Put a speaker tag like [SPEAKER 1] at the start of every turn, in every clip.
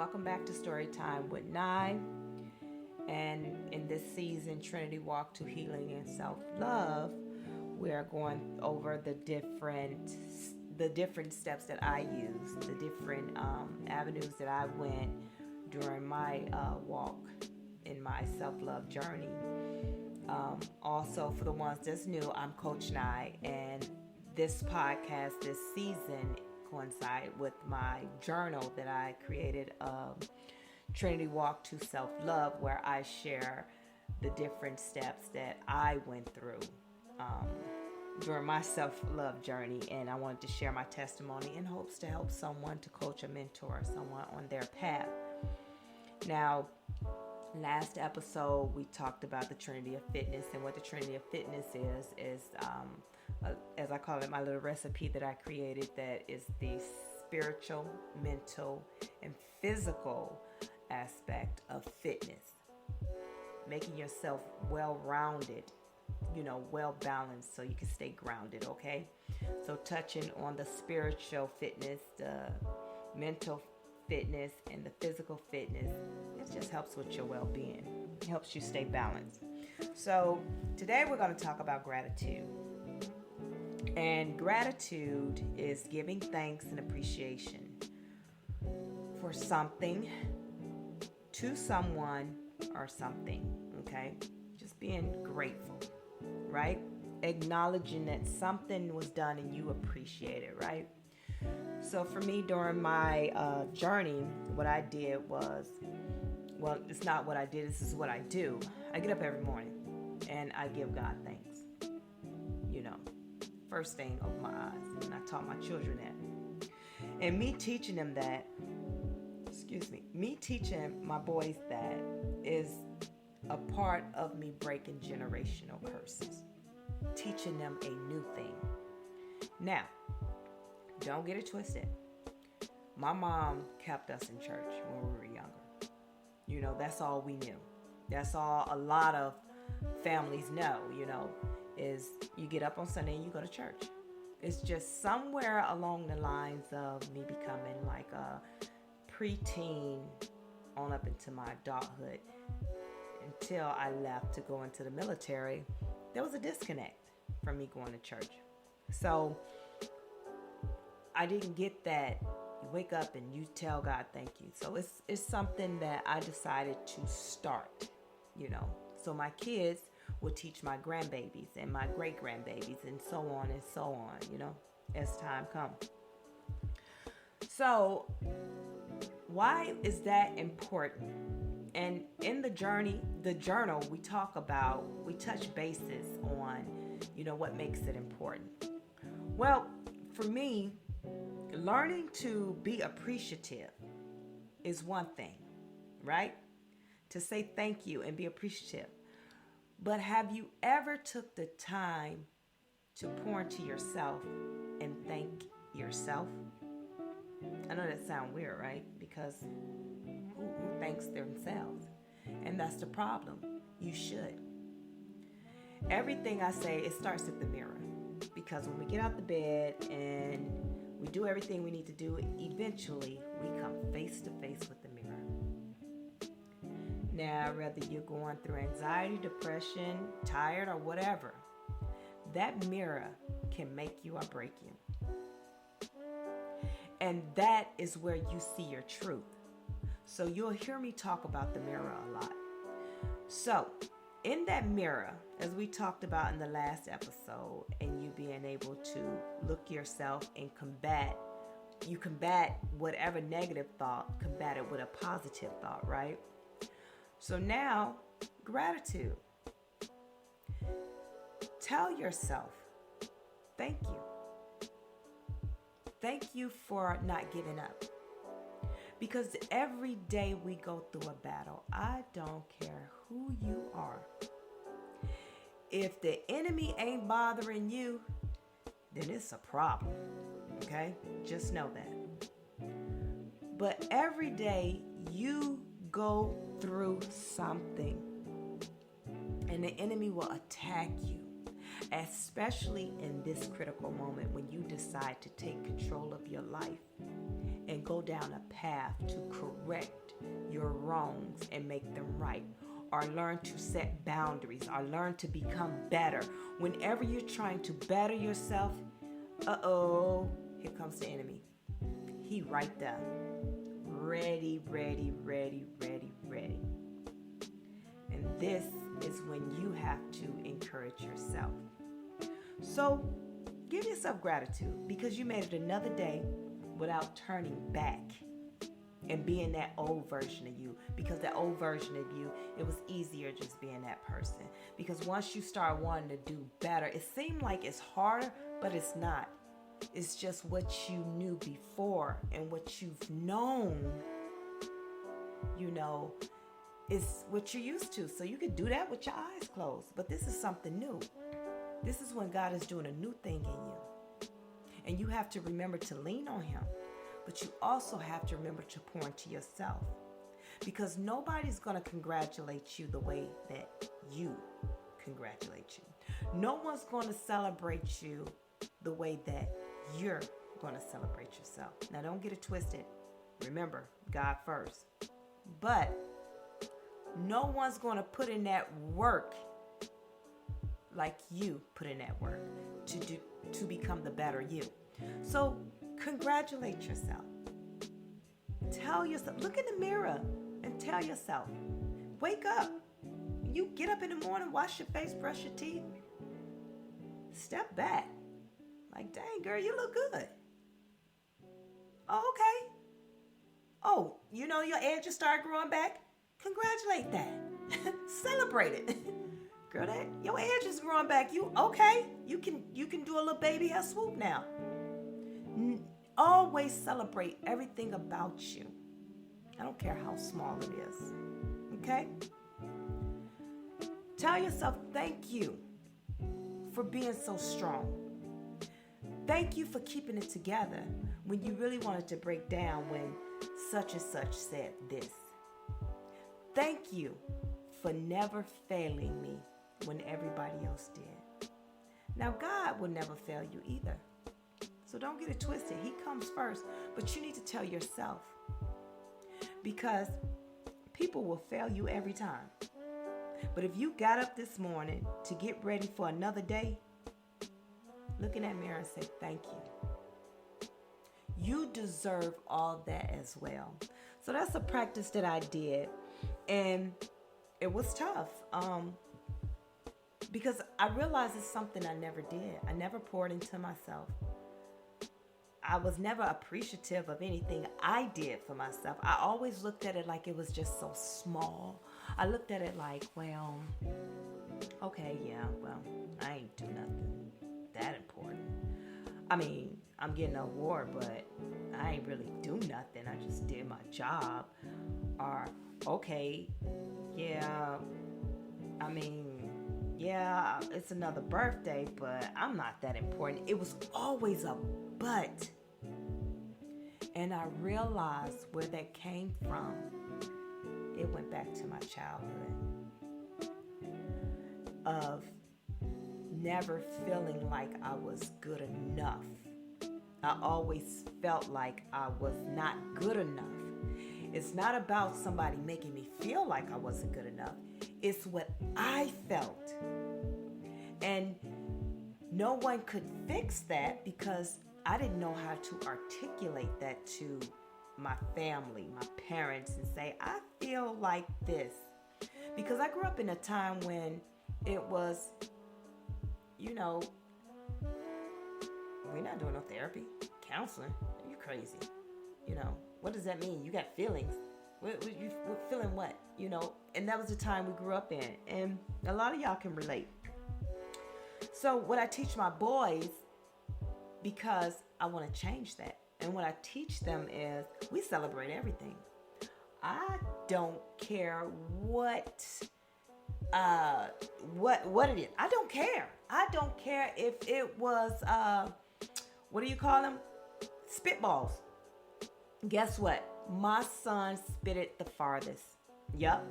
[SPEAKER 1] Welcome back to Storytime with Nye. And in this season, Trinity Walk to Healing and Self-Love, we are going over the different steps that I used, the different avenues that I went during my walk in my self-love journey. Also, for the ones that's new, I'm Coach Nye, and this podcast this season coincide with my journal that I created, Trinity Walk to Self-Love, where I share the different steps that I went through during my self-love journey, and I wanted to share my testimony in hopes to help someone, to coach, a mentor, someone on their path. Now, last episode we talked about the Trinity of Fitness, and what the Trinity of Fitness is as I call it, my little recipe that I created, that is the spiritual, mental, and physical aspect of fitness. Making yourself well-rounded, well-balanced, so you can stay grounded, okay? So touching on the spiritual fitness, the mental fitness, and the physical fitness, it just helps with your well-being. It helps you stay balanced. So today we're going to talk about gratitude. And gratitude is giving thanks and appreciation for something, to someone, or something, okay? Just being grateful, right? Acknowledging that something was done and you appreciate it, right? So for me, during my journey, what I did was, well, it's not what I did, this is what I do. I get up every morning and I give God thanks. First thing of my eyes. And I taught my children that. And me teaching them that, me teaching my boys that is a part of me breaking generational curses. Teaching them a new thing. Now, don't get it twisted. My mom kept us in church when we were younger. That's all we knew. That's all a lot of families know, is you get up on Sunday and you go to church. It's just somewhere along the lines of me becoming like a preteen on up into my adulthood, until I left to go into the military, there was a disconnect from me going to church. So I didn't get that you wake up and you tell God thank you. So it's something that I decided to start, So my kids will teach my grandbabies and my great-grandbabies, and so on, as time comes. So why is that important? And in the journal, we touch bases on, what makes it important. Well, for me, learning to be appreciative is one thing, right? To say thank you and be appreciative. But have you ever took the time to pour into yourself and thank yourself? I know that sounds weird, right? Because who thanks themselves? And that's the problem. You should. Everything I say, it starts at the mirror. Because when we get out the bed and we do everything we need to do, eventually we come face to face with the mirror. Now, whether you're going through anxiety, depression, tired, or whatever, that mirror can make you or break you. And that is where you see your truth. So you'll hear me talk about the mirror a lot. So, in that mirror, as we talked about in the last episode, and you being able to look yourself and combat whatever negative thought, combat it with a positive thought, right? So now, gratitude. Tell yourself, thank you. Thank you for not giving up. Because every day we go through a battle. I don't care who you are. If the enemy ain't bothering you, then it's a problem. Okay? Just know that. But every day you go through something, and the enemy will attack you, especially in this critical moment when you decide to take control of your life and go down a path to correct your wrongs and make them right, or learn to set boundaries, or learn to become better. Whenever you're trying to better yourself, here comes the enemy. He right there. Ready, ready, ready, ready, ready. And this is when you have to encourage yourself. So give yourself gratitude because you made it another day without turning back and being that old version of you. Because that old version of you, it was easier just being that person. Because once you start wanting to do better, it seemed like it's harder, but it's not. It's just what you knew before, and what you've known, is what you're used to. So you could do that with your eyes closed. But this is something new. This is when God is doing a new thing in you. And you have to remember to lean on Him. But you also have to remember to pour into yourself. Because nobody's going to congratulate you the way that you congratulate you. No one's going to celebrate you the way that you're going to celebrate yourself. Now, don't get it twisted. Remember, God first. But no one's going to put in that work like you put in that work to become the better you. So congratulate yourself. Tell yourself, look in the mirror and tell yourself, wake up. You get up in the morning, wash your face, brush your teeth. Step back. Like, dang, girl, you look good. Oh, okay. Oh, your edges start growing back? Congratulate that. Celebrate it. Girl, that your edges growing back. You okay? You can do a little baby hair swoop now. Always celebrate everything about you. I don't care how small it is. Okay? Tell yourself thank you for being so strong. Thank you for keeping it together when you really wanted to break down when such and such said this. Thank you for never failing me when everybody else did. Now, God will never fail you either. So don't get it twisted. He comes first, but you need to tell yourself, because people will fail you every time. But if you got up this morning to get ready for another day, look in that mirror and say, thank you. You deserve all that as well. So that's a practice that I did. And it was tough. Because I realized it's something I never did. I never poured into myself. I was never appreciative of anything I did for myself. I always looked at it like it was just so small. I looked at it like, well, okay, yeah, well, I ain't do nothing that important. I mean, I'm getting an award, but I ain't really do nothing. I just did my job. Or, okay, yeah, I mean, yeah, it's another birthday, but I'm not that important. It was always a but. And I realized where that came from. It went back to my childhood of never feeling like I was good enough. I always felt like I was not good enough. It's not about somebody making me feel like I wasn't good enough. It's what I felt. And no one could fix that because I didn't know how to articulate that to my family, my parents, and say, I feel like this. Because I grew up in a time when it was, we're not doing no therapy, counseling. Are you crazy? What does that mean? You got feelings. What feeling what? And that was the time we grew up in. And a lot of y'all can relate. So what I teach my boys, because I want to change that. And what I teach them is we celebrate everything. I don't care what it is. I don't care. I don't care if it was, what do you call them? Spitballs. Guess what? My son spit it the farthest. Yup.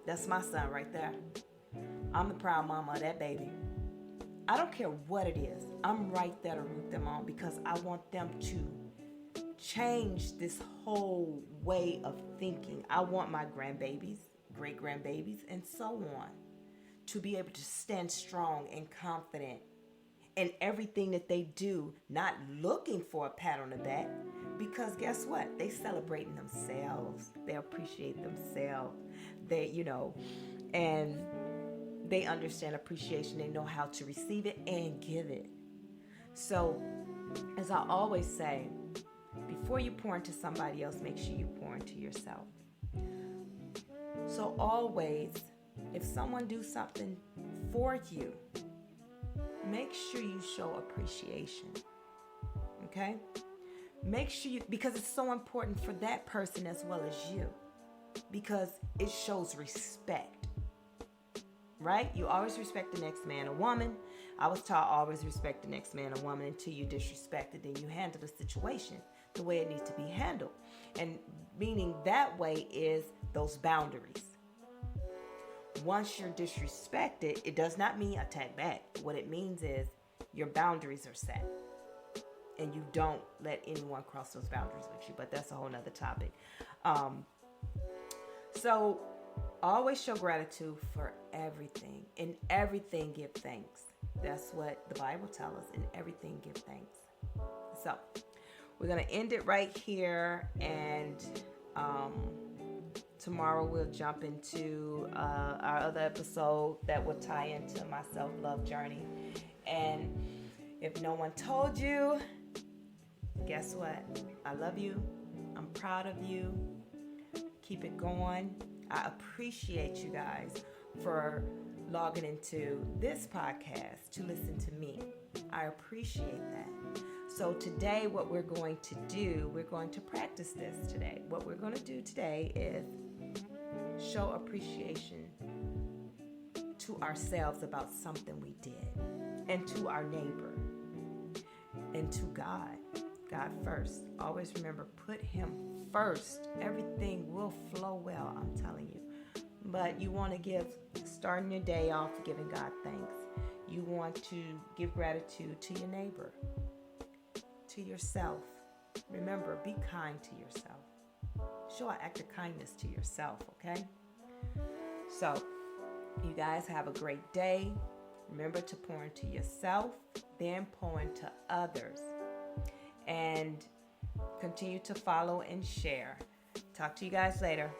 [SPEAKER 1] That's my son right there. I'm the proud mama of that baby. I don't care what it is. I'm right there to root them on because I want them to change this whole way of thinking. I want my grandbabies, great grandbabies, and so on to be able to stand strong and confident in everything that they do, not looking for a pat on the back, because guess what? They celebrating themselves. They appreciate themselves. And they understand appreciation. They know how to receive it and give it. So, as I always say, before you pour into somebody else, make sure you pour into yourself. So always, if someone do something for you, make sure you show appreciation. Okay? Make sure because it's so important for that person as well as you, because it shows respect. Right? You always respect the next man or woman. I was taught always respect the next man or woman until you disrespect it. Then you handle the situation the way it needs to be handled. And meaning that way is those boundaries. Once you're disrespected, it does not mean attack back. What it means is your boundaries are set. And you don't let anyone cross those boundaries with you. But that's a whole nother topic. So always show gratitude for everything. In everything, give thanks. That's what the Bible tells us. In everything, give thanks. So we're going to end it right here. And tomorrow we'll jump into our other episode that will tie into my self-love journey. And if no one told you, guess what? I love you. I'm proud of you. Keep it going. I appreciate you guys for logging into this podcast to listen to me. I appreciate that. So today what we're going to do, we're going to practice this today. What we're going to do today is show appreciation to ourselves about something we did, and to our neighbor, and to God. God first. Always remember, put Him first. Everything will flow well, I'm telling you. But you want to starting your day off giving God thanks. You want to give gratitude to your neighbor, to yourself. Remember, be kind to yourself. Show an act of kindness to yourself, okay? So, you guys have a great day. Remember to pour into yourself, then pour into others. And continue to follow and share. Talk to you guys later.